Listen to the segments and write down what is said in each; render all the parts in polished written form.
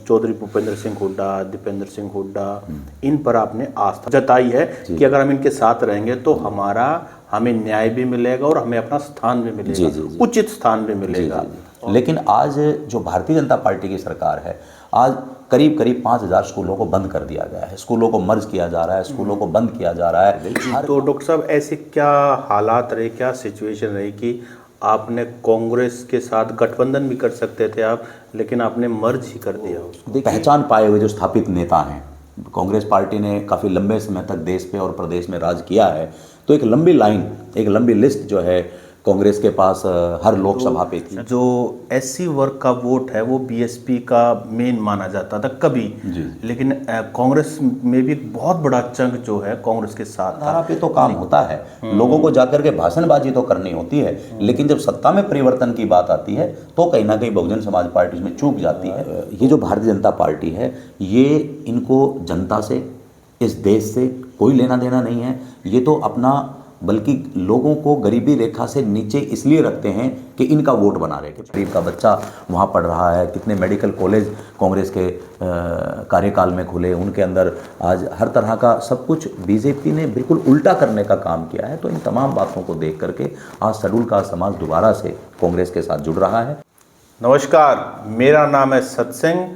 चौधरी भूपेंद्र सिंह हुड्डा, दीपेंद्र सिंह हुड्डा, इन पर आपने आस्था जताई है कि अगर हम इनके साथ रहेंगे तो हमें न्याय भी मिलेगा और हमें अपना स्थान भी मिलेगा, उचित स्थान भी मिलेगा। लेकिन आज जो भारतीय जनता पार्टी की सरकार है, आज करीब करीब 5,000 स्कूलों को बंद कर दिया गया है, स्कूलों को मर्ज किया जा रहा है, स्कूलों को बंद किया जा रहा है। तो डॉक्टर साहब ऐसे क्या हालात रहे, क्या सिचुएशन रही कि आपने कांग्रेस के साथ गठबंधन भी कर सकते थे आप, लेकिन आपने मर्ज ही कर दिया उसको? पहचान पाए हुए जो स्थापित नेता हैं, कांग्रेस पार्टी ने काफ़ी लंबे समय तक देश पे और प्रदेश में राज किया है, तो एक लंबी लाइन, एक लंबी लिस्ट जो है कांग्रेस के पास हर लोकसभा पे थी। जो एससी वर्ग का वोट है वो बीएसपी का मेन माना जाता था कभी, लेकिन कांग्रेस में भी एक बहुत बड़ा चंक जो है कांग्रेस के साथ धारा पे तो काम होता है, लोगों को जाकर के भाषणबाजी तो करनी होती है, लेकिन जब सत्ता में परिवर्तन की बात आती है तो कहीं ना कहीं बहुजन समाज पार्टी इसमें चूक जाती है। ये जो भारतीय जनता पार्टी है, ये इनको जनता से, इस देश से कोई लेना देना नहीं है। ये तो अपना, बल्कि लोगों को गरीबी रेखा से नीचे इसलिए रखते हैं कि इनका वोट बना रहे। गरीब का बच्चा वहाँ पढ़ रहा है, कितने मेडिकल कॉलेज कांग्रेस के कार्यकाल में खुले, उनके अंदर आज हर तरह का सब कुछ बीजेपी ने बिल्कुल उल्टा करने का काम किया है। तो इन तमाम बातों को देख करके आज शेड्यूल कास्ट समाज दोबारा से कांग्रेस के साथ जुड़ रहा है। नमस्कार, मेरा नाम है सत्सिंह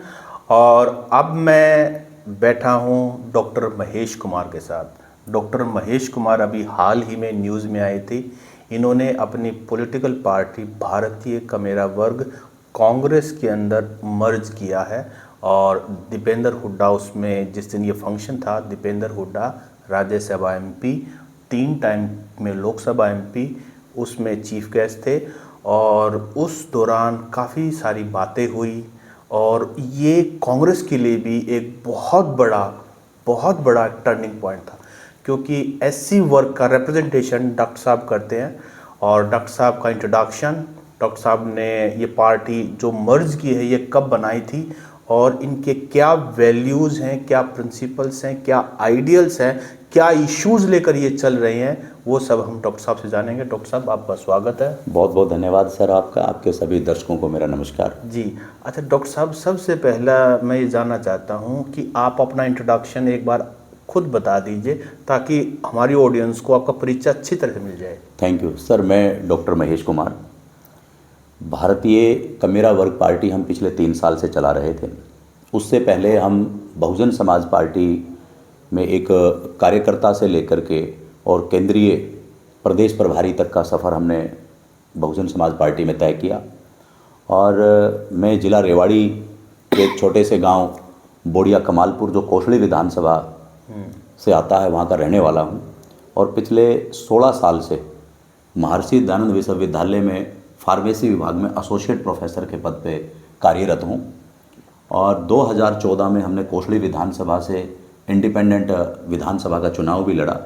और अब मैं बैठा हूँ डॉक्टर महेश कुमार के साथ। डॉक्टर महेश कुमार अभी हाल ही में न्यूज़ में आए थे। इन्होंने अपनी पॉलिटिकल पार्टी भारतीय कमेरा वर्ग कांग्रेस के अंदर मर्ज किया है और दीपेंद्र हुड्डा उसमें, जिस दिन ये फंक्शन था, दीपेंद्र हुड्डा राज्यसभा एमपी, 3 टाइम में लोकसभा एमपी, उसमें चीफ गेस्ट थे और उस दौरान काफ़ी सारी बातें हुई और ये कांग्रेस के लिए भी एक बहुत बड़ा टर्निंग पॉइंट था, क्योंकि एससी वर्ग का रिप्रेजेंटेशन डॉक्टर साहब करते हैं और डॉक्टर साहब का इंट्रोडक्शन, डॉक्टर साहब ने ये पार्टी जो मर्ज की है ये कब बनाई थी और इनके क्या वैल्यूज़ हैं, क्या प्रिंसिपल्स हैं, क्या आइडियल्स हैं, क्या इश्यूज़ लेकर ये चल रहे हैं, वो सब हम डॉक्टर साहब से जानेंगे। डॉक्टर साहब, आपका स्वागत है। बहुत बहुत धन्यवाद सर आपका, आपके सभी दर्शकों को मेरा नमस्कार जी। अच्छा डॉक्टर साहब, सबसे पहला मैं ये जानना चाहता हूँ कि आप अपना इंट्रोडक्शन एक बार खुद बता दीजिए ताकि हमारी ऑडियंस को आपका परिचय अच्छी तरह से मिल जाए। Thank you sir. मैं डॉक्टर महेश कुमार, भारतीय कमेरा वर्ग पार्टी हम पिछले 3 साल से चला रहे थे। उससे पहले हम बहुजन समाज पार्टी में एक कार्यकर्ता से लेकर के और केंद्रीय प्रदेश प्रभारी तक का सफ़र हमने बहुजन समाज पार्टी में तय किया और मैं ज़िला रेवाड़ी के एक छोटे से गांव बोड़िया कमालपुर, जो कोसली विधानसभा से आता है, वहाँ का रहने वाला हूँ और पिछले 16 साल से महर्षि दयानंद विश्वविद्यालय में फार्मेसी विभाग में एसोसिएट प्रोफेसर के पद पे कार्यरत हूँ और 2014 में हमने कोसली विधानसभा से इंडिपेंडेंट विधानसभा का चुनाव भी लड़ा।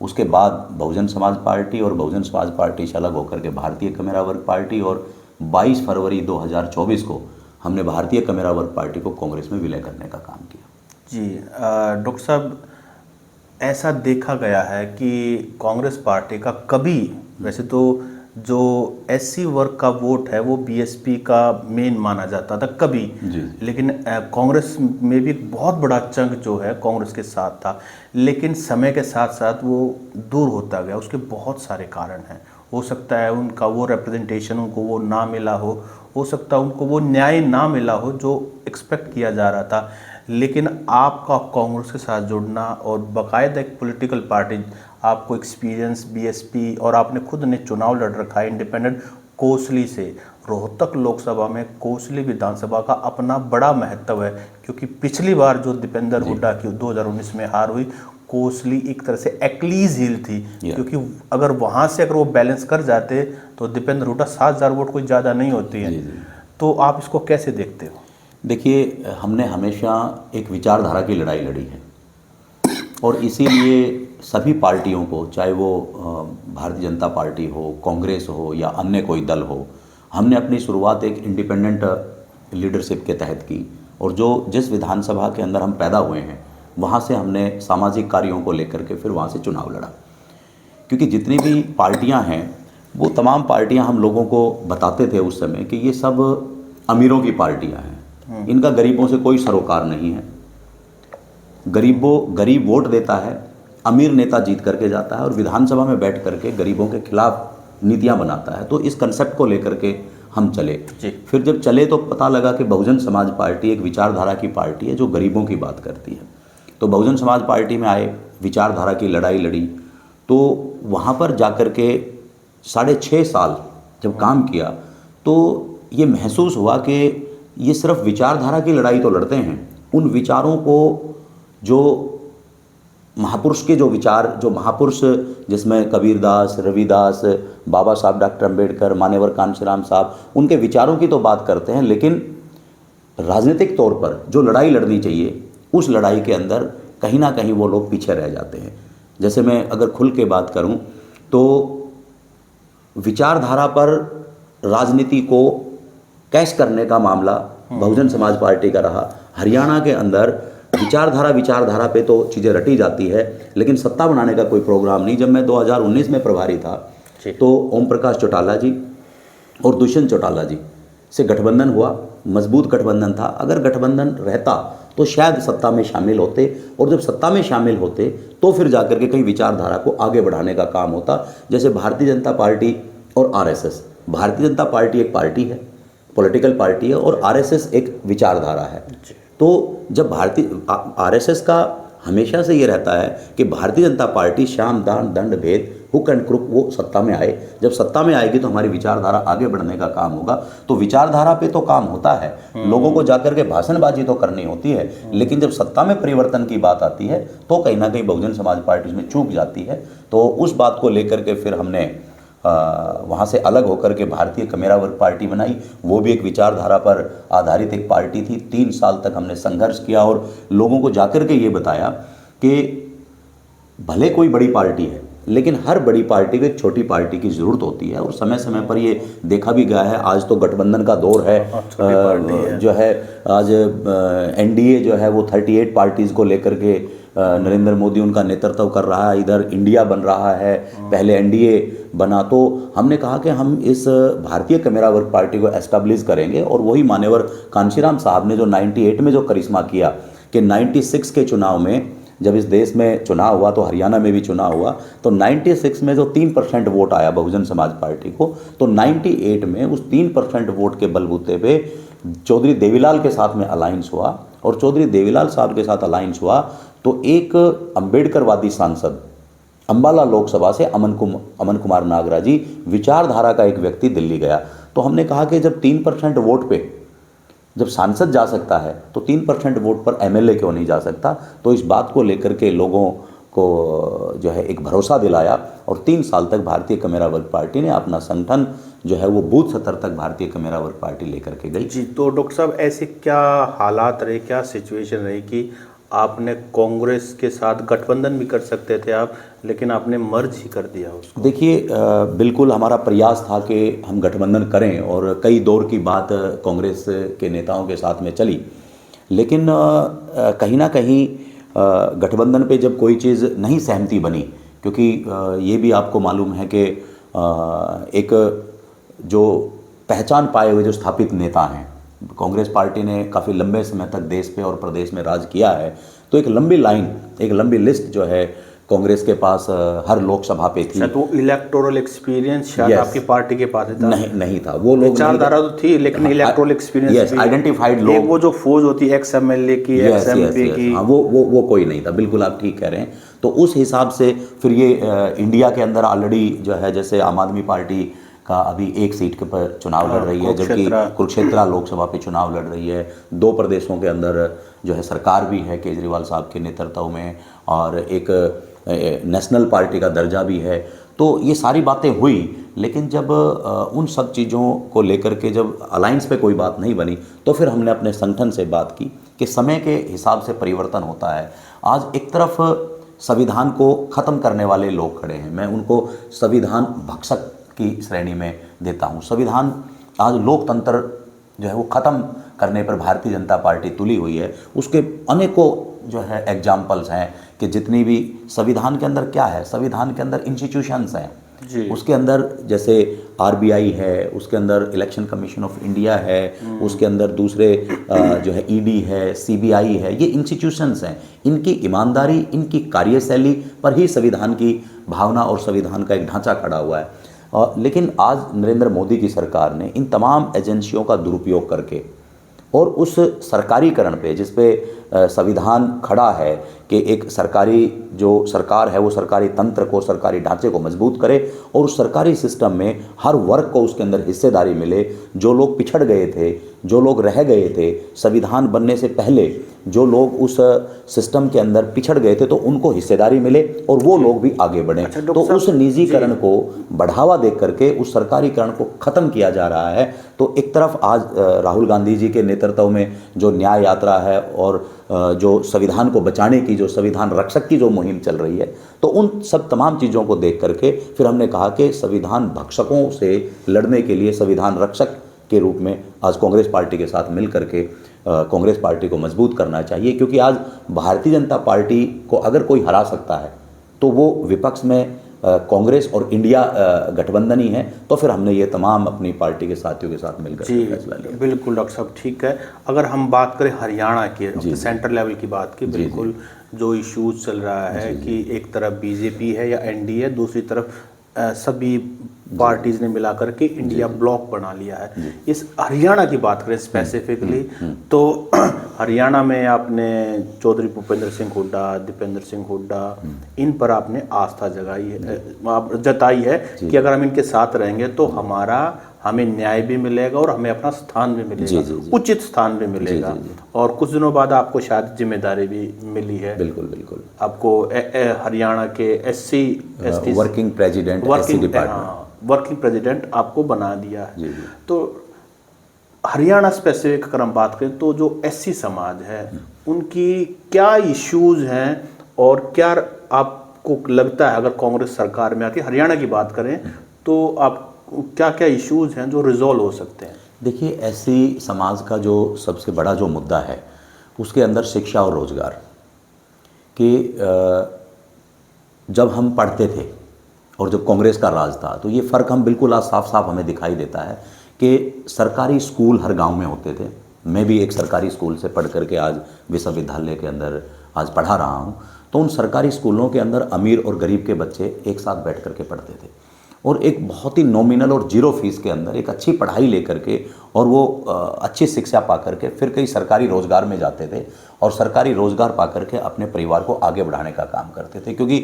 उसके बाद बहुजन समाज पार्टी और बहुजन समाज पार्टी से अलग होकर के भारतीय कमेरा वर्ग पार्टी और 22 फरवरी 2024 को हमने भारतीय कमेरा वर्ग पार्टी को कांग्रेस में विलय करने का काम किया। जी डॉक्टर साहब, ऐसा देखा गया है कि कांग्रेस पार्टी का कभी, वैसे तो जो एससी वर्ग का वोट है वो बीएसपी का मेन माना जाता था कभी, लेकिन कांग्रेस में भी एक बहुत बड़ा चंक जो है कांग्रेस के साथ था, लेकिन समय के साथ साथ वो दूर होता गया। उसके बहुत सारे कारण हैं। हो सकता है उनका वो रिप्रेजेंटेशन उनको वो ना मिला हो सकता है उनको वो न्याय ना मिला हो जो एक्सपेक्ट किया जा रहा था, लेकिन आपका कांग्रेस के साथ जुड़ना और बाकायदा एक पॉलिटिकल पार्टी, आपको एक्सपीरियंस बीएसपी और आपने खुद ने चुनाव लड़ रखा है इंडिपेंडेंट कोसली से। रोहतक लोकसभा में कोसली विधानसभा का अपना बड़ा महत्व है, क्योंकि पिछली बार जो दीपेंद्र हुड्डा की 2019 में हार हुई, कोसली एक तरह से एक्लीज हिल थी, क्योंकि अगर वहाँ से अगर वो बैलेंस कर जाते तो दीपेंद्र हुड्डा 7,000 वोट कोई ज़्यादा नहीं होती है। तो आप इसको कैसे देखते हो? देखिए, हमने हमेशा एक विचारधारा की लड़ाई लड़ी है और इसीलिए सभी पार्टियों को, चाहे वो भारतीय जनता पार्टी हो, कांग्रेस हो या अन्य कोई दल हो, हमने अपनी शुरुआत एक इंडिपेंडेंट लीडरशिप के तहत की और जो जिस विधानसभा के अंदर हम पैदा हुए हैं वहाँ से हमने सामाजिक कार्यों को लेकर के फिर वहाँ से चुनाव लड़ा। क्योंकि जितनी भी पार्टियाँ हैं वो तमाम पार्टियाँ हम लोगों को बताते थे उस समय कि ये सब अमीरों की पार्टियाँ हैं, इनका गरीबों से कोई सरोकार नहीं है। गरीब वोट देता है, अमीर नेता जीत करके जाता है और विधानसभा में बैठ करके गरीबों के खिलाफ नीतियां बनाता है। तो इस कंसेप्ट को लेकर के हम चले। फिर जब चले तो पता लगा कि बहुजन समाज पार्टी एक विचारधारा की पार्टी है जो गरीबों की बात करती है। तो बहुजन समाज पार्टी में आए, विचारधारा की लड़ाई लड़ी। तो वहाँ पर जाकर के 6.5 साल जब काम किया तो ये महसूस हुआ कि ये सिर्फ विचारधारा की लड़ाई तो लड़ते हैं, उन विचारों को जो महापुरुष के जो विचार, जो महापुरुष जिसमें कबीरदास, रविदास, बाबा साहब डॉक्टर अंबेडकर, मान्यवर कांशीराम साहब, उनके विचारों की तो बात करते हैं, लेकिन राजनीतिक तौर पर जो लड़ाई लड़नी चाहिए उस लड़ाई के अंदर कहीं ना कहीं वो लोग पीछे रह जाते हैं। जैसे मैं अगर खुल के बात करूं तो विचारधारा पर राजनीति को कैश करने का मामला बहुजन समाज पार्टी का रहा। हरियाणा के अंदर विचारधारा पे तो चीज़ें रटी जाती है, लेकिन सत्ता बनाने का कोई प्रोग्राम नहीं। जब मैं 2019 में प्रभारी था तो ओम प्रकाश चौटाला जी और दुष्यंत चौटाला जी से गठबंधन हुआ, मजबूत गठबंधन था। अगर गठबंधन रहता तो शायद सत्ता में शामिल होते, और जब सत्ता में शामिल होते तो फिर जाकर के कई विचारधारा को आगे बढ़ाने का काम होता। जैसे भारतीय जनता पार्टी और आरएसएस, भारतीय जनता पार्टी एक पार्टी है, पॉलिटिकल पार्टी है, और आरएसएस एक विचारधारा है। तो जब आरएसएस का हमेशा से ये रहता है कि भारतीय जनता पार्टी शाम दान दंड भेद हुक एंड क्रुक वो सत्ता में आए, जब सत्ता में आएगी तो हमारी विचारधारा आगे बढ़ने का काम होगा। तो विचारधारा पे तो काम होता है, लोगों को जाकर के भाषणबाजी तो करनी होती है, लेकिन जब सत्ता में परिवर्तन की बात आती है तो कहीं ना कहीं बहुजन समाज पार्टी उसमें चूक जाती है। तो उस बात को लेकर के फिर हमने वहाँ से अलग होकर के भारतीय कमेरा वर्ग पार्टी बनाई। वो भी एक विचारधारा पर आधारित एक पार्टी थी। 3 साल तक हमने संघर्ष किया और लोगों को जाकर के ये बताया कि भले कोई बड़ी पार्टी है, लेकिन हर बड़ी पार्टी को एक छोटी पार्टी की ज़रूरत होती है। और समय समय पर ये देखा भी गया है। आज तो गठबंधन का दौर है, जो है आज एनडीए जो है वो 38 पार्टीज़ को लेकर के नरेंद्र मोदी उनका नेतृत्व कर रहा है। इधर इंडिया बन रहा है, पहले एनडीए बना। तो हमने कहा कि हम इस भारतीय कमेरा वर्ग पार्टी को एस्टैब्लिश करेंगे, और वही मान्यवर कांशीराम साहब ने जो 98 में जो करिश्मा किया कि 96 के चुनाव में जब इस देश में चुनाव हुआ, तो हरियाणा में भी चुनाव हुआ, तो 96 में जो 3% वोट आया बहुजन समाज पार्टी को, तो 98 में उस 3% वोट के बलबूते पे चौधरी देवीलाल के साथ में अलायंस हुआ। और चौधरी देवीलाल साहब के साथ अलायंस हुआ तो एक अम्बेडकरवादी सांसद अंबाला लोकसभा से अमन कुमार नागरा जी, विचारधारा का एक व्यक्ति, दिल्ली गया। तो हमने कहा कि जब 3% वोट पे जब सांसद जा सकता है तो 3% वोट पर एमएलए क्यों नहीं जा सकता। तो इस बात को लेकर के लोगों को जो है एक भरोसा दिलाया, और 3 साल तक भारतीय कमेरा वर्ग पार्टी ने अपना संगठन जो है वो बूथ स्तर तक भारतीय कमेरा वर्ग पार्टी लेकर के गई। जी, तो डॉक्टर साहब ऐसे क्या हालात रहे, क्या सिचुएशन रही कि आपने कांग्रेस के साथ गठबंधन भी कर सकते थे आप, लेकिन आपने मर्ज ही कर दिया उसको? देखिए, बिल्कुल हमारा प्रयास था कि हम गठबंधन करें, और कई दौर की बात कांग्रेस के नेताओं के साथ में चली, लेकिन कहीं ना कहीं गठबंधन पे जब कोई चीज़ नहीं सहमति बनी, क्योंकि ये भी आपको मालूम है कि एक जो पहचान पाए हुए जो स्थापित नेता हैं, कांग्रेस पार्टी ने काफ़ी लंबे समय तक देश पे और प्रदेश में राज किया है, तो एक लंबी लाइन, एक लंबी लिस्ट जो है कांग्रेस के पास हर लोकसभा पे थी। तो इलेक्टोरल एक्सपीरियंस शायद आपकी पार्टी के पास था? नहीं था। वो लोग विचारधारा तो थी, लेकिन इलेक्टोरल एक्सपीरियंस, आइडेंटिफाइड लोग, वो जो फौज होती है एक्स एमएलए की, एक्स एमपी की, हाँ, वो कोई नहीं था। बिल्कुल आप ठीक कह रहे हैं। तो उस हिसाब से फिर ये इंडिया के अंदर ऑलरेडी जो है, जैसे आम आदमी पार्टी का अभी 1 सीट के पर चुनाव लड़ रही है, जबकि कुरुक्षेत्र लोकसभा पे चुनाव लड़ रही है। 2 प्रदेशों के अंदर जो है सरकार भी है केजरीवाल साहब के नेतृत्व में, और एक नेशनल पार्टी का दर्जा भी है। तो ये सारी बातें हुई, लेकिन जब उन सब चीज़ों को लेकर के जब अलायंस पे कोई बात नहीं बनी, तो फिर हमने अपने संगठन से बात की कि समय के हिसाब से परिवर्तन होता है। आज एक तरफ संविधान को ख़त्म करने वाले लोग खड़े हैं, मैं उनको संविधान भक्षक की श्रेणी में देता हूँ। संविधान आज लोकतंत्र जो है वो ख़त्म करने पर भारतीय जनता पार्टी तुली हुई है। उसके अनेकों जो है एग्जाम्पल्स हैं कि जितनी भी संविधान के अंदर क्या है, संविधान के अंदर इंस्टीट्यूशंस हैं, जी। उसके अंदर जैसे आरबीआई है, उसके अंदर इलेक्शन कमीशन ऑफ इंडिया है, उसके अंदर दूसरे जो है ईडी है, सीबीआई है, ये इंस्टीट्यूशंस हैं। इनकी ईमानदारी, इनकी कार्यशैली पर ही संविधान की भावना और संविधान का एक ढांचा खड़ा हुआ है। लेकिन आज नरेंद्र मोदी की सरकार ने इन तमाम एजेंसियों का दुरुपयोग करके और उस सरकारीकरण पे जिस पे संविधान खड़ा है कि एक सरकारी जो सरकार है वो सरकारी तंत्र को, सरकारी ढांचे को मजबूत करे और उस सरकारी सिस्टम में हर वर्ग को उसके अंदर हिस्सेदारी मिले। जो लोग पिछड़ गए थे, जो लोग रह गए थे संविधान बनने से पहले, जो लोग उस सिस्टम के अंदर पिछड़ गए थे, तो उनको हिस्सेदारी मिले और वो लोग भी आगे बढ़े। अच्छा, तो उस निजीकरण को बढ़ावा दे करके उस सरकारीकरण को खत्म किया जा रहा है। तो एक तरफ आज राहुल गांधी जी के नेतृत्व में जो न्याय यात्रा है और जो संविधान को बचाने की, जो संविधान रक्षक की जो मुहिम चल रही है, तो उन सब तमाम चीज़ों को देख करके फिर हमने कहा कि संविधान भक्षकों से लड़ने के लिए संविधान रक्षक के रूप में आज कांग्रेस पार्टी के साथ मिल करके कांग्रेस पार्टी को मजबूत करना चाहिए। क्योंकि आज भारतीय जनता पार्टी को अगर कोई हरा सकता है तो वो विपक्ष में कांग्रेस और इंडिया गठबंधन ही है। तो फिर हमने ये तमाम अपनी पार्टी के साथियों के साथ मिलकर फैसला लिया। बिल्कुल डॉक्टर साहब, ठीक है। अगर हम बात करें हरियाणा की, सेंट्रल लेवल की बात की, बिल्कुल जो इश्यूज चल रहा है कि एक तरफ बीजेपी है या एनडीए, दूसरी तरफ सभी पार्टीज ने मिलाकर के इंडिया ब्लॉक बना लिया है। इस हरियाणा की बात करें स्पेसिफिकली, तो हरियाणा में आपने चौधरी भूपेंद्र सिंह हुड्डा, दीपेंद्र सिंह हुड्डा, इन पर आपने आस्था जताई है कि अगर हम इनके साथ रहेंगे तो हमें न्याय भी मिलेगा और हमें अपना स्थान भी मिलेगा, उचित स्थान भी मिलेगा। और कुछ दिनों बाद आपको शायद जिम्मेदारी भी मिली है। बिल्कुल बिल्कुल। आपको हरियाणा के एससी वर्किंग प्रेसिडेंट आपको बना दिया है। तो हरियाणा स्पेसिफिक अगर हम बात करें तो जो एससी समाज है उनकी क्या इश्यूज हैं और क्या आपको लगता है अगर कांग्रेस सरकार में आती है, हरियाणा की बात करें तो आप क्या क्या इश्यूज हैं जो रिजॉल्व हो सकते हैं? देखिए, एससी समाज का जो सबसे बड़ा जो मुद्दा है उसके अंदर शिक्षा और रोजगार कि जब हम पढ़ते थे और जब कांग्रेस का राज था तो ये फ़र्क हम बिल्कुल आज साफ साफ हमें दिखाई देता है कि सरकारी स्कूल हर गांव में होते थे। मैं भी एक सरकारी स्कूल से पढ़ करके आज विश्वविद्यालय के अंदर आज पढ़ा रहा हूँ। तो उन सरकारी स्कूलों के अंदर अमीर और गरीब के बच्चे एक साथ बैठ करके पढ़ते थे और एक बहुत ही नॉमिनल और जीरो फीस के अंदर एक अच्छी पढ़ाई लेकर के और वो अच्छी शिक्षा पा करके फिर कई सरकारी रोज़गार में जाते थे और सरकारी रोज़गार पा करके अपने परिवार को आगे बढ़ाने का काम करते थे। क्योंकि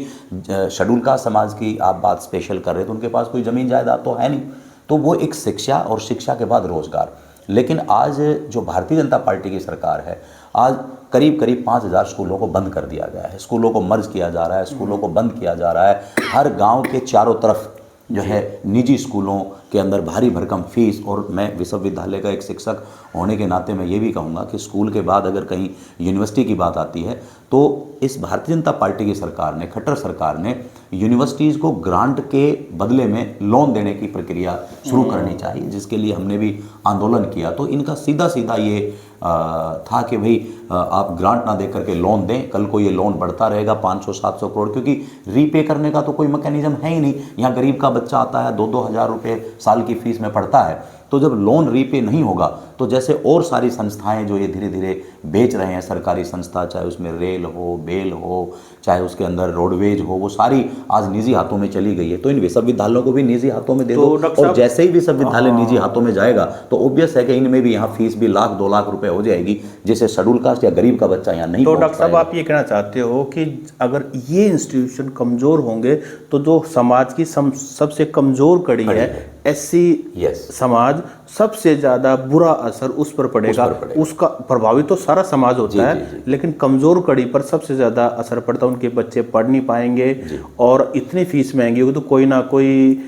शेड्यूल कास्ट समाज की आप बात स्पेशल कर रहे थे, उनके पास कोई ज़मीन जायदाद तो है नहीं, तो वो एक शिक्षा और शिक्षा के बाद रोज़गार। लेकिन आज जो भारतीय जनता पार्टी की सरकार है, आज करीब करीब 5000 स्कूलों को बंद कर दिया गया है, स्कूलों को मर्ज किया जा रहा है, स्कूलों को बंद किया जा रहा है। हर गाँव के चारों तरफ जो है निजी स्कूलों के अंदर भारी भरकम फीस। और मैं विश्वविद्यालय का एक शिक्षक होने के नाते मैं ये भी कहूँगा कि स्कूल के बाद अगर कहीं यूनिवर्सिटी की बात आती है तो इस भारतीय जनता पार्टी की सरकार ने, खट्टर सरकार ने यूनिवर्सिटीज़ को ग्रांट के बदले में लोन देने की प्रक्रिया शुरू करनी चाहिए, जिसके लिए हमने भी आंदोलन किया। तो इनका सीधा सीधा ये था कि भाई आप ग्रांट ना दे करके लोन दें, कल को ये लोन बढ़ता रहेगा 500-700 करोड़, क्योंकि रीपे करने का तो कोई मैकेनिज्म है ही नहीं। यहाँ गरीब का बच्चा आता है 2-2 हज़ार रुपये साल की फीस में पढ़ता है, तो जब लोन रीपे नहीं होगा तो जैसे और सारी संस्थाएं जो ये धीरे धीरे बेच रहे हैं, सरकारी संस्था, चाहे उसमें रेल हो, बेल हो, चाहे उसके अंदर रोडवेज हो, वो सारी आज निजी हाथों में चली गई है। तो इन विश्वविद्यालयों को भी निजी हाथों में दे दो और जैसे ही विश्वविद्यालय निजी हाथों में जाएगा तो ऑब्वियस है कि इनमें भी यहाँ फीस भी 1-2 लाख रुपए हो जाएगी, जिससे शेड्यूल कास्ट या गरीब का बच्चा यहाँ नहीं। तो डॉक्टर साहब, आप ये कहना चाहते हो कि अगर ये इंस्टीट्यूशन कमजोर होंगे तो जो समाज की सबसे कमजोर कड़ी है एससी समाज, सबसे ज्यादा बुरा असर उस पर पड़ेगा। उसका प्रभावित तो सारा समाज होता है, लेकिन कमजोर कड़ी पर सबसे ज्यादा असर पड़ता है। उनके बच्चे पढ़ नहीं पाएंगे और इतनी फीस महंगी होगी तो कोई ना कोई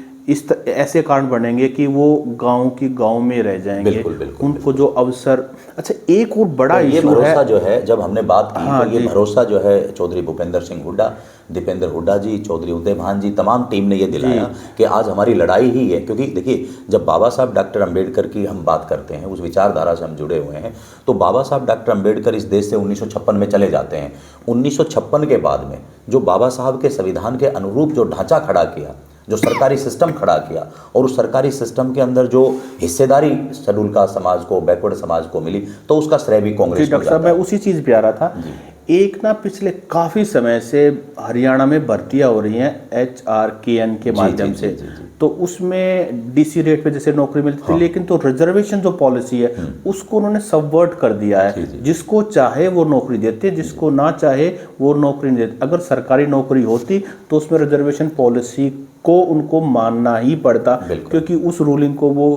ऐसे कारण बनेंगे कि वो गांव में रह जाएंगे। बिल्कुल, उनको जो अवसर। अच्छा, एक और बड़ा ये भरोसा जो है, जब हमने बात की तो ये भरोसा जो है चौधरी भूपेंद्र सिंह हुड्डा, दीपेंद्र हुड्डा जी, चौधरी उदय भान जी, तमाम टीम ने ये दिलाया कि आज हमारी लड़ाई ही है। क्योंकि देखिए, जब बाबा साहब डॉक्टर अम्बेडकर की हम बात करते हैं, उस विचारधारा से हम जुड़े हुए हैं, तो बाबा साहब डॉक्टर अम्बेडकर इस देश से 1956 में चले जाते हैं। 1956 के बाद में जो बाबा साहब के संविधान के अनुरूप जो ढांचा खड़ा किया, जो सरकारी सिस्टम खड़ा किया, और उस सरकारी सिस्टम के अंदर जो हिस्सेदारी शेड्यूल कास्ट समाज को, बैकवर्ड समाज को मिली, तो उसका श्रेय भी कांग्रेस को डॉक्टर साहब, जाता मैं है। उसी चीज़ पे आ रहा था। एक ना पिछले काफ़ी समय से हरियाणा में भर्तियां हो रही हैं HRKN के माध्यम से, तो उसमें डीसी रेट पे जैसे नौकरी मिलती थी, लेकिन तो रिजर्वेशन जो पॉलिसी है उसको उन्होंने सबवर्ट कर दिया है। जिसको चाहे वो नौकरी देते, जिसको ना चाहे वो नौकरी नहीं देते। अगर सरकारी नौकरी होती तो उसमें रिजर्वेशन पॉलिसी को उनको मानना ही पड़ता, क्योंकि उस रूलिंग को वो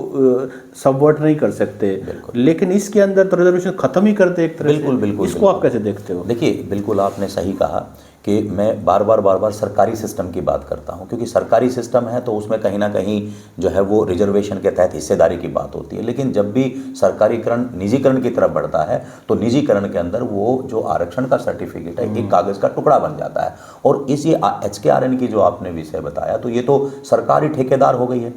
सबवर्ट नहीं कर सकते। लेकिन इसके अंदर तो रिजर्वेशन खत्म ही करते एक तरह से। बिल्कुल। इसको आप कैसे देखते हो? देखिए, बिल्कुल आपने सही कहा कि मैं बार बार सरकारी सिस्टम की बात करता हूं, क्योंकि सरकारी सिस्टम है तो उसमें कहीं ना कहीं जो है वो रिजर्वेशन के तहत हिस्सेदारी की बात होती है। लेकिन जब भी सरकारीकरण निजीकरण की तरफ बढ़ता है तो निजीकरण के अंदर वो जो आरक्षण का सर्टिफिकेट है एक कागज़ का टुकड़ा बन जाता है। और इस ये HKRN की जो आपने विषय बताया, तो ये तो सरकारी ठेकेदार हो गई है।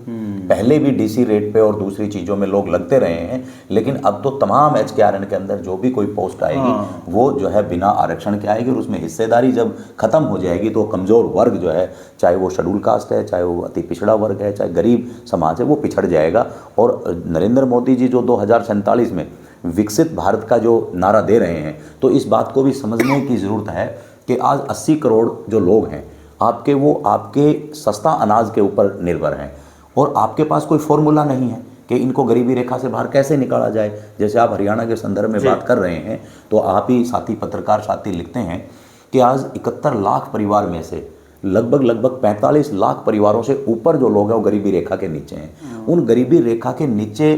पहले भी DC रेट पे और दूसरी चीज़ों में लोग लगते रहे हैं, लेकिन अब तो तमाम HKRN के अंदर जो भी कोई पोस्ट आएगी वो जो है बिना आरक्षण के आएगी, और उसमें हिस्सेदारी जब खत्म हो जाएगी तो कमज़ोर वर्ग जो है, चाहे वो शेड्यूल कास्ट है, चाहे वो अति पिछड़ा वर्ग है, चाहे गरीब समाज है, वो पिछड़ जाएगा। और नरेंद्र मोदी जी जो 2047 में विकसित भारत का जो नारा दे रहे हैं, तो इस बात को भी समझने की ज़रूरत है कि आज 80 करोड़ जो लोग हैं आपके, वो आपके सस्ता अनाज के ऊपर निर्भर हैं, और आपके पास कोई फॉर्मूला नहीं है कि इनको गरीबी रेखा से बाहर कैसे निकाला जाए। जैसे आप हरियाणा के संदर्भ में बात कर रहे हैं, तो आप ही साथी पत्रकार साथी लिखते हैं कि आज 71 लाख परिवार में से लगभग 45 लाख परिवारों से ऊपर जो लोग हैं वो गरीबी रेखा के नीचे हैं। उन गरीबी रेखा के नीचे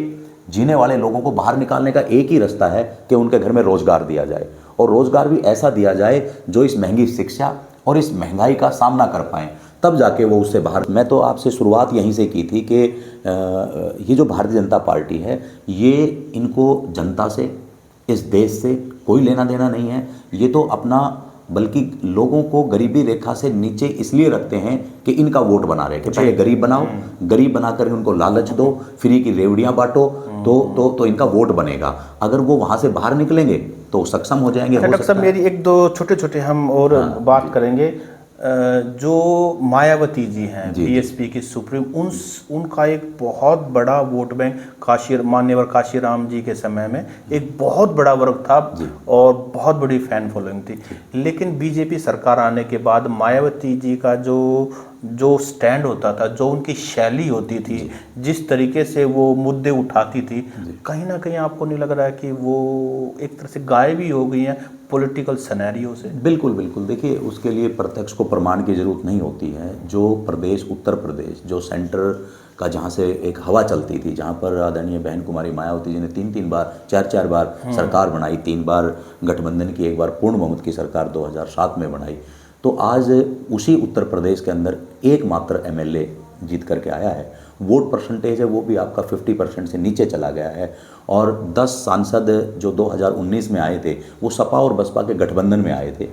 जीने वाले लोगों को बाहर निकालने का एक ही रास्ता है कि उनके घर में रोजगार दिया जाए, और रोजगार भी ऐसा दिया जाए जो इस महंगी शिक्षा और इस महंगाई का सामना कर पाएँ, तब जाके वो उससे बाहर। मैं तो आपसे शुरुआत यहीं से की थी कि ये जो भारतीय जनता पार्टी है, ये इनको जनता से, इस देश से कोई लेना देना नहीं है। ये तो अपना, बल्कि लोगों को गरीबी रेखा से नीचे इसलिए रखते हैं कि इनका वोट बना रहे, कि पहले गरीब बनाओ, गरीब बनाकर उनको लालच दो, फ्री की रेवड़ियाँ बांटो, तो इनका वोट बनेगा। अगर वो वहाँ से बाहर निकलेंगे तो सक्षम हो जाएंगे। डॉक्टर साहब, मेरी एक दो छोटे हम और बात करेंगे। जो मायावती जी हैं, BSP की सुप्रीम, उनका एक बहुत बड़ा वोट बैंक मान्यवर काशीराम जी के समय में एक बहुत बड़ा वर्ग था और बहुत बड़ी फैन फॉलोइंग थी। लेकिन बीजेपी सरकार आने के बाद मायावती जी का जो स्टैंड होता था, जो उनकी शैली होती थी, जिस तरीके से वो मुद्दे उठाती थी, कहीं ना कहीं आपको नहीं लग रहा है कि वो एक तरह से गायब ही हो गई हैं पॉलिटिकल सिनेरियो से? बिल्कुल। देखिए, उसके लिए प्रत्यक्ष को प्रमाण की ज़रूरत नहीं होती है। जो प्रदेश, उत्तर प्रदेश, जो सेंटर का जहाँ से एक हवा चलती थी, जहाँ पर आदरणीय बहन कुमारी मायावती जी ने 3 बार 4 बार सरकार बनाई, 3 बार गठबंधन की, 1 बार पूर्ण बहुमत की सरकार 2007 में बनाई, तो आज उसी उत्तर प्रदेश के अंदर एकमात्र MLA जीत करके आया है। वोट परसेंटेज है वो भी आपका 50% से नीचे चला गया है, और 10 सांसद जो 2019 में आए थे वो सपा और बसपा के गठबंधन में आए थे,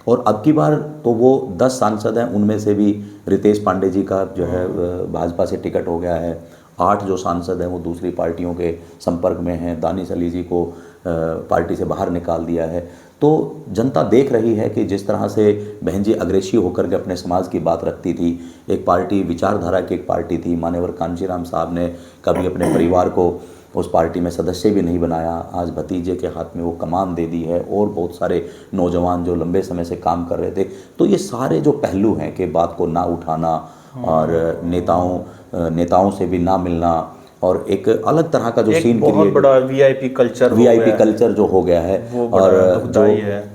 और अब की बार तो वो 10 सांसद हैं, उनमें से भी रितेश पांडे जी का जो है भाजपा से टिकट हो गया है। 8 जो सांसद हैं वो दूसरी पार्टियों के संपर्क में हैं। दानिश अली जी को पार्टी से बाहर निकाल दिया है। तो जनता देख रही है कि जिस तरह से बहन जी अग्रेसिव होकर के अपने समाज की बात रखती थी, एक पार्टी विचारधारा की एक पार्टी थी, मान्यवर कांशीराम साहब ने कभी अपने परिवार को उस पार्टी में सदस्य भी नहीं बनाया, आज भतीजे के हाथ में वो कमान दे दी है, और बहुत सारे नौजवान जो लंबे समय से काम कर रहे थे। तो ये सारे जो पहलू हैं कि बात को ना उठाना और नेताओं से भी ना मिलना, और एक अलग तरह का जो सीन बहुत बड़ा वीआईपी कल्चर जो हो गया है, और जो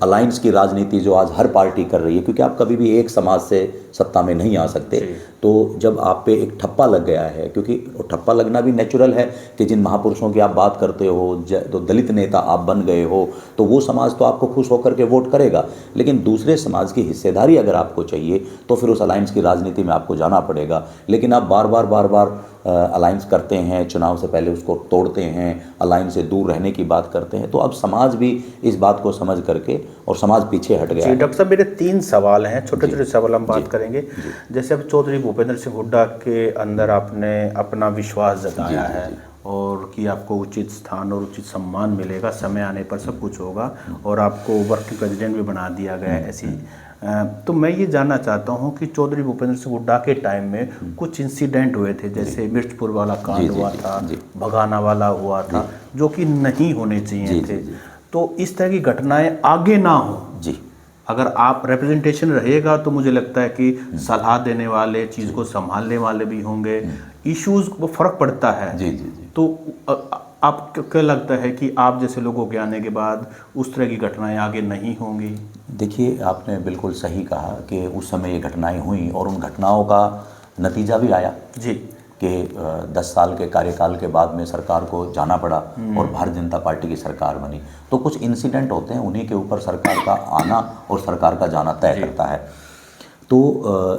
अलायंस की राजनीति जो आज हर पार्टी कर रही है, क्योंकि आप कभी भी एक समाज से सत्ता में नहीं आ सकते। तो जब आप पे एक ठप्पा लग गया है, क्योंकि ठप्पा लगना भी नेचुरल है कि जिन महापुरुषों की आप बात करते हो, तो दलित नेता आप बन गए हो, तो वो समाज तो आपको खुश होकर के वोट करेगा। लेकिन दूसरे समाज की हिस्सेदारी अगर आपको चाहिए तो फिर उस अलायंस की राजनीति में आपको जाना पड़ेगा। लेकिन आप बार बार अलायंस करते हैं, चुनाव से पहले उसको तोड़ते हैं, अलायंस से दूर रहने की बात करते हैं, तो अब समाज भी इस बात को समझ करके, और समाज पीछे हट गया है। डॉक्टर साहब, मेरे 3 सवाल हैं, छोटे सवाल हम बात करेंगे। जैसे अब चौधरी भूपेंद्र सिंह हुड्डा के अंदर आपने अपना विश्वास जताया है और कि आपको उचित स्थान और उचित सम्मान मिलेगा, समय आने पर सब कुछ होगा और आपको वर्किंग प्रेसिडेंट भी बना दिया गया है ऐसी। तो मैं ये जानना चाहता हूँ कि चौधरी भूपेंद्र सिंह हुड्डा के टाइम में कुछ इंसिडेंट हुए थे, जैसे मिर्चपुर वाला कांड हुआ था, भगाना वाला हुआ था, जो कि नहीं होने चाहिए थे। तो इस तरह की घटनाएं आगे ना हो जी, अगर आप रिप्रेजेंटेशन रहेगा तो मुझे लगता है कि सलाह देने वाले, चीज़ को संभालने वाले भी होंगे, इश्यूज को फर्क पड़ता है। जी जी जी। तो आपको क्या लगता है कि आप जैसे लोगों के आने के बाद उस तरह की घटनाएं आगे नहीं होंगी? देखिए, आपने बिल्कुल सही कहा कि उस समय ये घटनाएं हुई और उन घटनाओं का नतीजा भी आया जी कि 10 साल के कार्यकाल के बाद में सरकार को जाना पड़ा और भारतीय जनता पार्टी की सरकार बनी। तो कुछ इंसिडेंट होते हैं, उन्हीं के ऊपर सरकार का आना और सरकार का जाना तय करता है। तो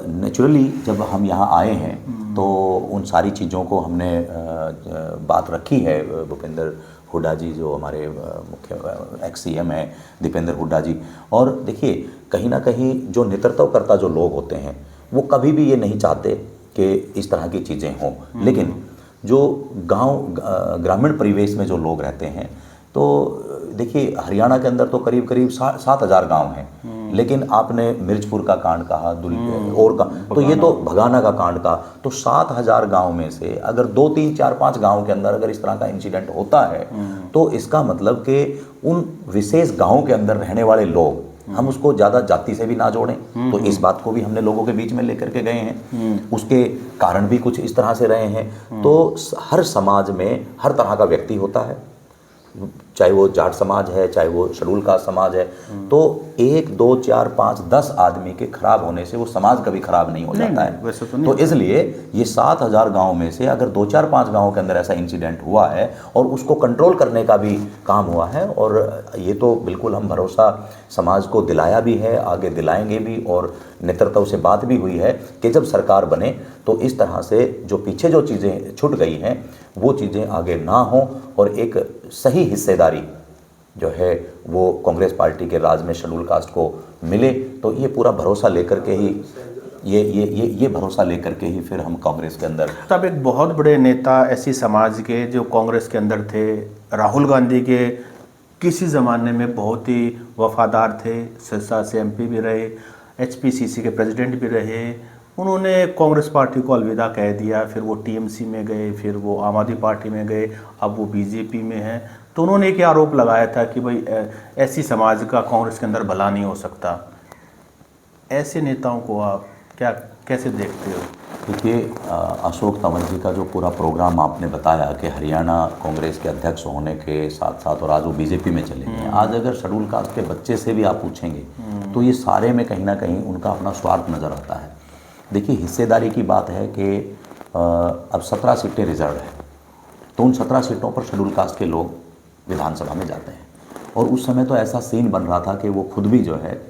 नेचुरली जब हम यहाँ आए हैं तो उन सारी चीज़ों को हमने बात रखी है। भूपेंद्र हुड्डा जी जो हमारे मुख्य एक्स CM हैं, दीपेंद्र हुड्डा जी, और देखिए कहीं ना कहीं जो नेतृत्वकर्ता जो लोग होते हैं वो कभी भी ये नहीं चाहते कि इस तरह की चीज़ें हों, लेकिन जो ग्रामीण परिवेश में जो लोग रहते हैं, तो देखिए हरियाणा के अंदर तो करीब करीब 7,000 गांव हैं, लेकिन आपने मिर्चपुर का कांड कहा, और का, तो ये तो भगाना का कांड कहा, तो 7,000 गांव में से अगर 2, 3, 4, 5 गांव के अंदर अगर इस तरह का इंसिडेंट होता है तो इसका मतलब कि उन विशेष गांव के अंदर रहने वाले लोग, हम उसको ज़्यादा जाति से भी ना जोड़ें, तो इस बात को भी हमने लोगों के बीच में लेकर के गए हैं। उसके कारण भी कुछ इस तरह से रहे हैं। तो हर समाज में हर तरह का व्यक्ति होता है, चाहे वो जाट समाज है, चाहे वो शेड्यूल कास्ट समाज है, तो 1, 2, 4, 5, 10 आदमी के खराब होने से वो समाज कभी खराब नहीं हो जाता है। वैसे तो इसलिए ये 7,000 गांव में से अगर 2, 4, 5 गांवों के अंदर ऐसा इंसिडेंट हुआ है और उसको कंट्रोल करने का भी काम हुआ है, और ये तो बिल्कुल हम भरोसा समाज को दिलाया भी है, आगे दिलाएंगे भी, और नेतृत्व से बात भी हुई है कि जब सरकार बने तो इस तरह से जो पीछे जो चीज़ें छूट गई हैं वो चीज़ें आगे ना हों और एक सही हिस्सेदारी जो है वो कांग्रेस पार्टी के राज में शेड्यूल कास्ट को मिले। तो ये पूरा भरोसा लेकर के ही ये भरोसा लेकर के ही फिर हम कांग्रेस के अंदर। तब एक बहुत बड़े नेता ऐसी समाज के जो कांग्रेस के अंदर थे, राहुल गांधी के किसी ज़माने में बहुत ही वफादार थे, सिरसा से MP भी रहे, HPCC के प्रेसिडेंट भी रहे, उन्होंने कांग्रेस पार्टी को अलविदा कह दिया, फिर वो TMC में गए, फिर वो आम आदमी पार्टी में गए, अब वो BJP में हैं। तो उन्होंने एक आरोप लगाया था कि भाई ऐसी समाज का कांग्रेस के अंदर भला नहीं हो सकता। ऐसे नेताओं को आप कैसे देखते हो? देखिए, अशोक तंवर जी का जो पूरा प्रोग्राम आपने बताया कि हरियाणा कांग्रेस के अध्यक्ष होने के साथ साथ और आज वो BJP में चले गए, आज अगर शेड्यूल कास्ट के बच्चे से भी आप पूछेंगे तो ये सारे में कहीं ना कहीं उनका अपना स्वार्थ नज़र आता है। देखिए, हिस्सेदारी की बात है कि अब 17 सीटें रिजर्व है, तो उन 17 सीटों पर शेड्यूल कास्ट के लोग विधानसभा में जाते हैं, और उस समय तो ऐसा सीन बन रहा था कि वो खुद भी जो है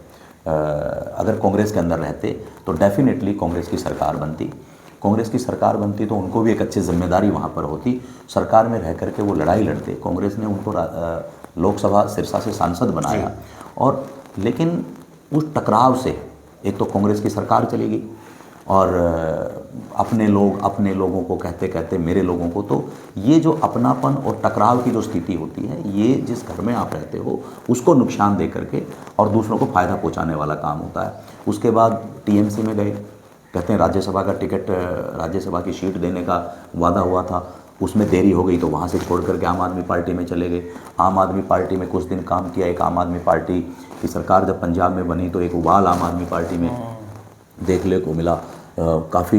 अगर कांग्रेस के अंदर रहते तो डेफिनेटली कांग्रेस की सरकार बनती। कांग्रेस की सरकार बनती तो उनको भी एक अच्छी जिम्मेदारी वहाँ पर होती, सरकार में रह करके वो लड़ाई लड़ते। कांग्रेस ने उनको लोकसभा सिरसा से सांसद बनाया, और लेकिन उस टकराव से एक तो कांग्रेस की सरकार चली गई और अपने लोगों को कहते कहते मेरे लोगों को, तो ये जो अपनापन और टकराव की जो स्थिति होती है, ये जिस घर में आप रहते हो उसको नुकसान दे करके और दूसरों को फ़ायदा पहुंचाने वाला काम होता है। उसके बाद TMC में गए, कहते हैं राज्यसभा का टिकट, राज्यसभा की सीट देने का वादा हुआ था, उसमें देरी हो गई तो वहाँ से छोड़ करके आम आदमी पार्टी में चले गए। आम आदमी पार्टी में कुछ दिन काम किया, एक आम आदमी पार्टी की सरकार जब पंजाब में बनी तो एक उबाल आम आदमी पार्टी में देखने को मिला, काफ़ी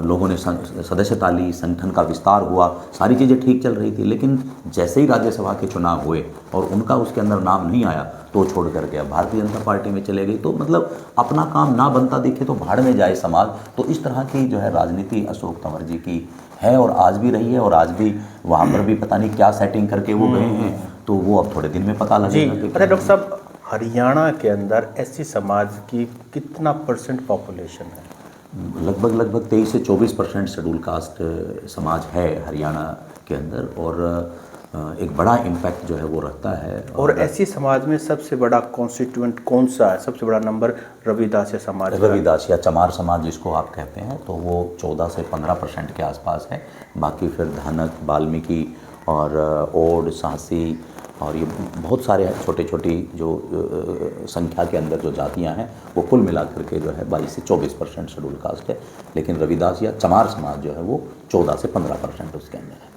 लोगों ने सदस्यता ली, संगठन का विस्तार हुआ, सारी चीज़ें ठीक चल रही थी, लेकिन जैसे ही राज्यसभा के चुनाव हुए और उनका उसके अंदर नाम नहीं आया तो छोड़ करके अब भारतीय जनता पार्टी में चले गई। तो मतलब अपना काम ना बनता दिखे तो भाड़ में जाए समाज। तो इस तरह की जो है राजनीति अशोक तंवर जी की है और आज भी रही है, और आज भी वहाँ पर भी पता नहीं क्या सेटिंग करके वो गए हैं, तो वो अब थोड़े दिन में पता लगेगा। अरे डॉक्टर साहब, हरियाणा के अंदर ऐसी समाज की कितना % पॉपुलेशन है? लगभग 23 से 24% शेड्यूल कास्ट समाज है हरियाणा के अंदर, और एक बड़ा इम्पैक्ट जो है वो रखता है। और ऐसी समाज में सबसे बड़ा कॉन्स्टिट्यूएंट कौन सा है? सबसे बड़ा नंबर रविदासिया समाज का। रविदास या चमार समाज जिसको आप कहते हैं, तो वो 14 से 15% के आसपास है। बाकी फिर धानक, वाल्मीकि और ओड, सांसी और ये बहुत सारे छोटे छोटी जो संख्या के अंदर जो जातियां हैं, वो कुल मिलाकर के जो है 22 से 24% शेड्यूल कास्ट है। लेकिन रविदास या चमार समाज जो है वो 14 से 15% उसके अंदर है।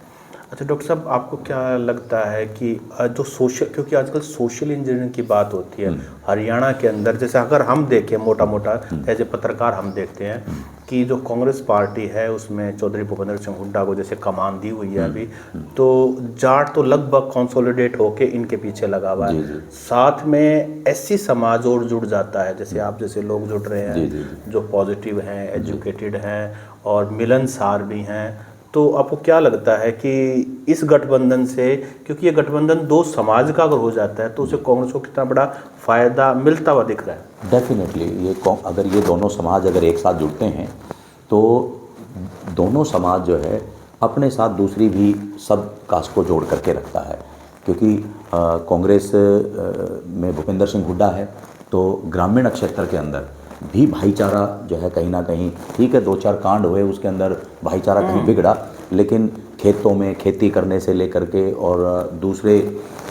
अच्छा डॉक्टर साहब, आपको क्या लगता है कि जो सोशल, क्योंकि आजकल सोशल इंजीनियरिंग की बात होती है हरियाणा के अंदर, जैसे अगर हम देखें मोटा मोटा एज ए पत्रकार हम देखते हैं कि जो कांग्रेस पार्टी है उसमें चौधरी भूपेंद्र सिंह हुड्डा को जैसे कमान दी हुई है अभी, तो जाट तो लगभग कंसोलिडेट होके इनके पीछे लगा हुआ है। साथ में एससी समाज और जुड़ जाता है, जैसे आप जैसे लोग जुड़ रहे हैं जो पॉजिटिव हैं, एजुकेटेड हैं और मिलनसार भी हैं। तो आपको क्या लगता है कि इस गठबंधन से, क्योंकि ये गठबंधन दो समाज का अगर हो जाता है तो उसे कांग्रेस को कितना बड़ा फायदा मिलता हुआ दिख रहा है? डेफिनेटली ये अगर ये दोनों समाज अगर एक साथ जुड़ते हैं तो दोनों समाज जो है अपने साथ दूसरी भी सब कास्ट को जोड़ करके रखता है। क्योंकि कांग्रेस में भूपेंद्र सिंह हुड्डा है, तो ग्रामीण क्षेत्र के अंदर भी भाईचारा जो है कहीं ना कहीं, ठीक है 2-4 कांड हुए उसके अंदर भाईचारा कहीं बिगड़ा, लेकिन खेतों में खेती करने से लेकर के और दूसरे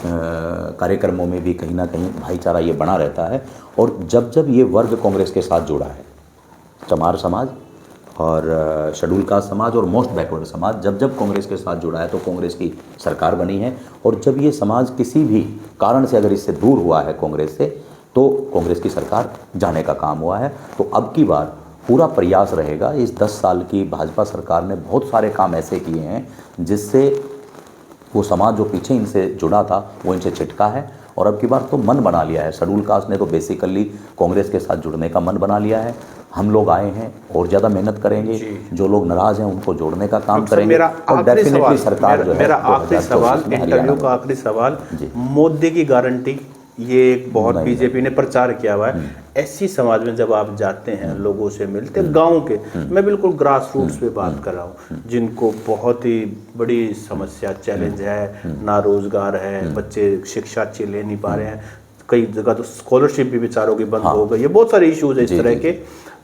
कार्यक्रमों में भी कहीं ना कहीं भाईचारा ये बना रहता है। और जब जब ये वर्ग कांग्रेस के साथ जुड़ा है, चमार समाज और शेड्यूल कास्ट समाज और मोस्ट बैकवर्ड समाज जब जब कांग्रेस के साथ जुड़ा है तो कांग्रेस की सरकार बनी है। और जब ये समाज किसी भी कारण से अगर इससे दूर हुआ है कांग्रेस से, तो कांग्रेस की सरकार जाने का काम हुआ है। तो अब की बार पूरा प्रयास रहेगा, इस 10 साल की भाजपा सरकार ने बहुत सारे काम ऐसे किए हैं जिससे वो समाज जो पीछे इनसे जुड़ा था वो इनसे छिटका है। और अब की बार तो मन बना लिया है, शेड्यूल कास्ट ने तो बेसिकली कांग्रेस के साथ जुड़ने का मन बना लिया है। हम लोग आए हैं और ज़्यादा मेहनत करेंगे, जो लोग नाराज़ हैं उनको जोड़ने का काम करेंगे। और डेफिनेटली सरकार जो है, मेरा आखिरी सवाल, इंटरव्यू का आखिरी सवाल, मोदी की गारंटी, ये एक बहुत बीजेपी ने प्रचार किया हुआ है। ऐसी समाज में जब आप जाते हैं, लोगों से मिलते, गांव के, मैं बिल्कुल ग्रास रूट्स पे बात कर रहा हूँ, जिनको बहुत ही बड़ी समस्या, चैलेंज है, ना रोजगार है, बच्चे शिक्षा अच्छी ले नहीं पा रहे हैं, कई जगह तो स्कॉलरशिप भी बेचारों की बंद हो गई है, बहुत सारे इश्यूज है इस तरह के।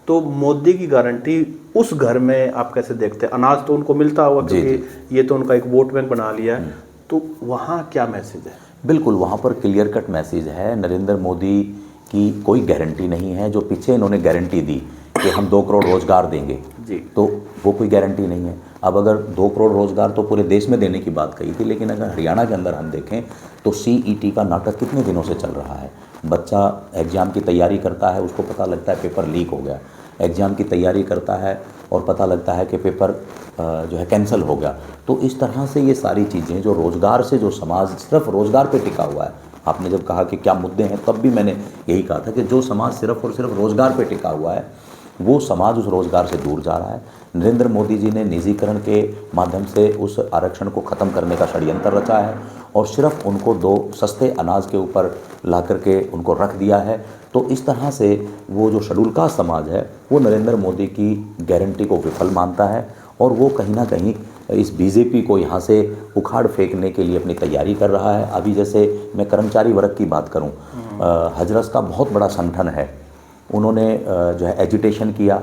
तो मोदी की गारंटी उस घर में आप कैसे देखते हैं? अनाज तो उनको मिलता होगा क्योंकि ये तो उनका एक वोट बैंक बना लिया है, तो वहाँ क्या मैसेज है? बिल्कुल, वहाँ पर क्लियर कट मैसेज है। नरेंद्र मोदी की कोई गारंटी नहीं है। जो पीछे इन्होंने गारंटी दी कि हम 2 करोड़ रोजगार देंगे जी, तो वो कोई गारंटी नहीं है। अब अगर 2 करोड़ रोजगार तो पूरे देश में देने की बात कही थी, लेकिन अगर हरियाणा के अंदर हम देखें तो CET का नाटक कितने दिनों से चल रहा है। बच्चा एग्ज़ाम की तैयारी करता है, उसको पता लगता है पेपर लीक हो गया, एग्ज़ाम की तैयारी करता है और पता लगता है कि पेपर जो है कैंसिल हो गया। तो इस तरह से ये सारी चीज़ें जो रोज़गार से, जो समाज सिर्फ रोज़गार पे टिका हुआ है, आपने जब कहा कि क्या मुद्दे हैं, तब भी मैंने यही कहा था कि जो समाज सिर्फ और सिर्फ रोज़गार पे टिका हुआ है, वो समाज उस रोज़गार से दूर जा रहा है। नरेंद्र मोदी जी ने निजीकरण के माध्यम से उस आरक्षण को ख़त्म करने का षड्यंत्र रचा है और सिर्फ उनको 2 सस्ते अनाज के ऊपर ला करके उनको रख दिया है। तो इस तरह से वो जो शेड्यूल कास्ट समाज है वो नरेंद्र मोदी की गारंटी को विफल मानता है और वो कहीं ना कहीं इस बीजेपी को यहाँ से उखाड़ फेंकने के लिए अपनी तैयारी कर रहा है। अभी जैसे मैं कर्मचारी वर्ग की बात करूँ, हजरस का बहुत बड़ा संगठन है, उन्होंने जो है एजिटेशन किया,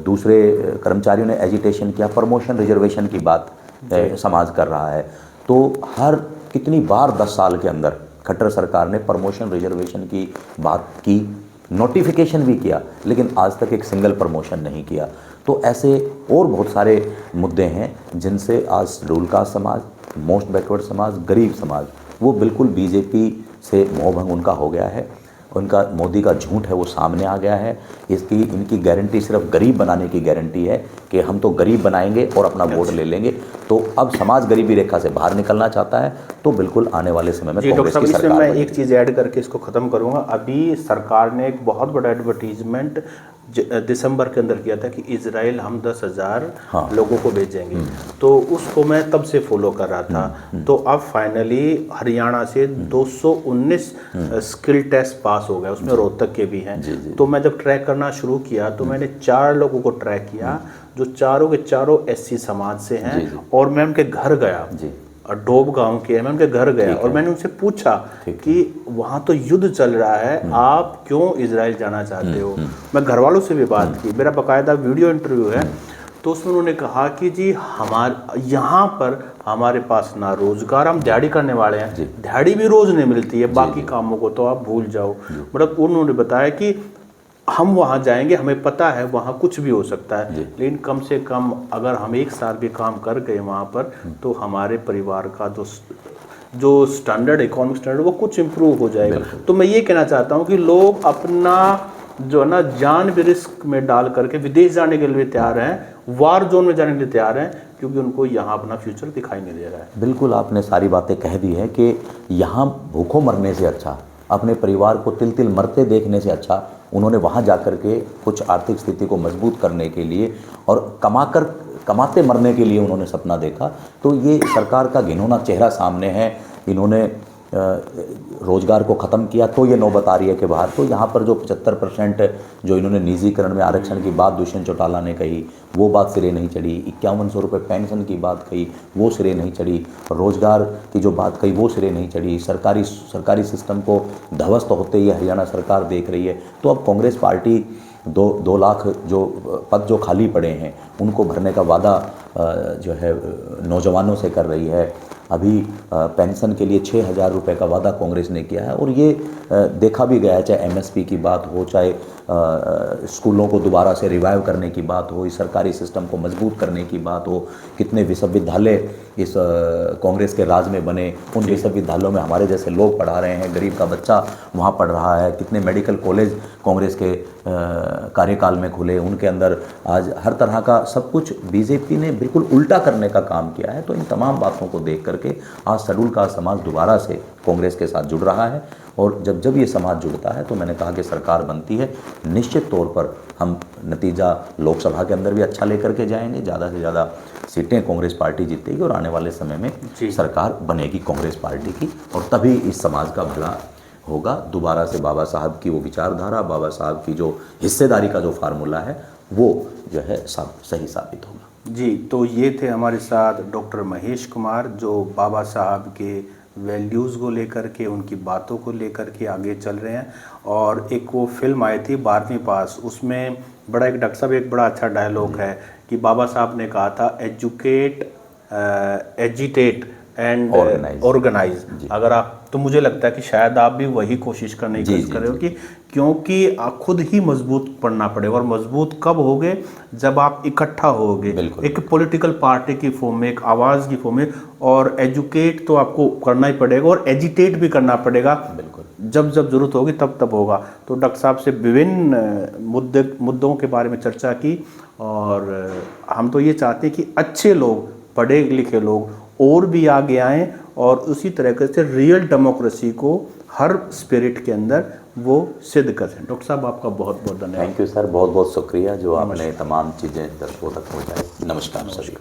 दूसरे कर्मचारियों ने एजिटेशन किया, प्रमोशन रिजर्वेशन की बात समाज कर रहा है। तो हर कितनी बार 10 साल के अंदर खट्टर सरकार ने प्रमोशन रिजर्वेशन की बात की, नोटिफिकेशन भी किया, लेकिन आज तक एक सिंगल प्रमोशन नहीं किया। तो ऐसे और बहुत सारे मुद्दे हैं जिनसे आज शेड्यूल कास्ट समाज, मोस्ट बैकवर्ड समाज, गरीब समाज, वो बिल्कुल बीजेपी से मोहभंग उनका हो गया है। उनका मोदी का झूठ है वो सामने आ गया है। इनकी गारंटी सिर्फ गरीब बनाने की गारंटी है कि हम तो गरीब बनाएंगे और अपना वोट ले लेंगे। तो अब समाज गरीबी रेखा से बाहर निकलना चाहता है, तो बिल्कुल आने वाले समय में कांग्रेस की सरकार। मैं एक चीज़ ऐड करके इसको ख़त्म करूँगा। अभी सरकार ने एक बहुत बड़ा एडवर्टीजमेंट दिसंबर के अंदर किया था कि इजराइल हम 10,000 लोगों को भेजेंगे, तो उसको मैं तब से फॉलो कर रहा था। तो अब फाइनली हरियाणा से 219 स्किल टेस्ट पास हो गए, उसमें रोहतक के भी हैं। तो मैं जब ट्रैक करना शुरू किया तो मैंने 4 लोगों को ट्रैक किया जो चारों के चारों SC समाज से हैं, और मैं उनके घर गया डोब गांव के हैं, मैं उनके घर गया और मैंने उनसे पूछा कि वहाँ तो युद्ध चल रहा है, आप क्यों इजराइल जाना चाहते हो। मैं घर वालों से भी बात की, मेरा बाकायदा वीडियो इंटरव्यू है। तो उसमें उन्होंने कहा कि जी हमारे यहाँ पर हमारे पास ना रोजगार, हम दिहाड़ी करने वाले हैं, दिहाड़ी भी रोज नहीं मिलती है, बाकी कामों को तो आप भूल जाओ। मतलब उन्होंने बताया कि हम वहाँ जाएंगे, हमें पता है वहाँ कुछ भी हो सकता है, लेकिन कम से कम अगर हम 1 साल भी काम कर गए वहाँ पर तो हमारे परिवार का जो स्टैंडर्ड, इकोनॉमिक स्टैंडर्ड, वो कुछ इम्प्रूव हो जाएगा। तो मैं ये कहना चाहता हूँ कि लोग अपना जो है ना जान भी रिस्क में डाल करके विदेश जाने के लिए तैयार हैं, वार जोन में जाने के लिए तैयार हैं, क्योंकि उनको यहाँ अपना फ्यूचर दिखाई नहीं दे रहा है। बिल्कुल आपने सारी बातें कह दी है कि यहाँ भूखों मरने से अच्छा, अपने परिवार को तिल तिल मरते देखने से अच्छा उन्होंने वहाँ जाकर के कुछ आर्थिक स्थिति को मजबूत करने के लिए और कमाते मरने के लिए उन्होंने सपना देखा। तो ये सरकार का घिनौना चेहरा सामने है। इन्होंने रोजगार को ख़त्म किया तो ये नौबत आ रही है कि बाहर तो यहाँ पर जो 75% जो इन्होंने निजीकरण में आरक्षण की बात दुष्यंत चौटाला ने कही, वो बात सिरे नहीं चढ़ी। 5100 रुपये पेंशन की बात कही, वो सिरे नहीं चढ़ी। रोजगार की जो बात कही वो सिरे नहीं चढ़ी। सरकारी सिस्टम को ध्वस्त होते ही हरियाणा सरकार देख रही है। तो अब कांग्रेस पार्टी 2 लाख जो पद जो खाली पड़े हैं उनको भरने का वादा जो है नौजवानों से कर रही है। अभी पेंशन के लिए 6000 रुपये का वादा कांग्रेस ने किया है और ये देखा भी गया है, चाहे एमएसपी की बात हो, चाहे स्कूलों को दोबारा से रिवाइव करने की बात हो, इस सरकारी सिस्टम को मजबूत करने की बात हो। कितने विश्वविद्यालय इस कांग्रेस के राज में बने, उन विश्वविद्यालयों में हमारे जैसे लोग पढ़ा रहे हैं, गरीब का बच्चा वहाँ पढ़ रहा है। कितने मेडिकल कॉलेज कांग्रेस के कार्यकाल में खुले, उनके अंदर आज हर तरह का सब कुछ बीजेपी ने बिल्कुल उल्टा करने का काम किया है। तो इन तमाम बातों को देख करके आज शेड्यूल का समाज दोबारा से कांग्रेस के साथ जुड़ रहा है और जब ये समाज जुड़ता है तो मैंने कहा कि सरकार बनती है। निश्चित तौर पर हम नतीजा लोकसभा के अंदर भी अच्छा लेकर के जाएंगे, ज़्यादा से ज़्यादा सीटें कांग्रेस पार्टी जीतेगी और आने वाले समय में सरकार बनेगी कांग्रेस पार्टी की और तभी इस समाज का भला होगा। दोबारा से बाबा साहब की वो विचारधारा, बाबा साहब की जो हिस्सेदारी का जो फार्मूला है वो जो है सही साबित होगा। जी, तो ये थे हमारे साथ डॉक्टर महेश कुमार, जो बाबा साहब के वैल्यूज़ को लेकर के, उनकी बातों को लेकर के आगे चल रहे हैं। और एक वो फिल्म आई थी 12वीं पास, उसमें बड़ा एक डॉक्टर साहब एक बड़ा अच्छा डायलॉग है कि बाबा साहब ने कहा था एजुकेट, एजिटेट एंड ऑर्गेनाइज। अगर आप, तो मुझे लगता है कि शायद आप भी वही कोशिश करने की कोशिश कर रहे हो कि क्योंकि आप खुद ही मजबूत पढ़ना पड़ेगा। और मजबूत कब होगे? जब आप इकट्ठा होगे एक पॉलिटिकल पार्टी की फॉर्म में, एक आवाज़ की फॉर्म में। और एजुकेट तो आपको करना ही पड़ेगा और एजिटेट भी करना पड़ेगा। बिल्कुल, जब जरूरत होगी तब होगा। तो डॉक्टर साहब से विभिन्न मुद्दों के बारे में चर्चा की और हम तो ये चाहते हैं कि अच्छे लोग, पढ़े लिखे लोग और भी आगे आएँ और उसी तरीके से रियल डेमोक्रेसी को हर स्पिरिट के अंदर वो सिद्ध कर सकें। डॉक्टर साहब आपका बहुत बहुत धन्यवाद। थैंक यू सर, बहुत बहुत शुक्रिया जो आपने तमाम चीज़ें दर्शकों तक पहुँचाई। नमस्कार सभी को।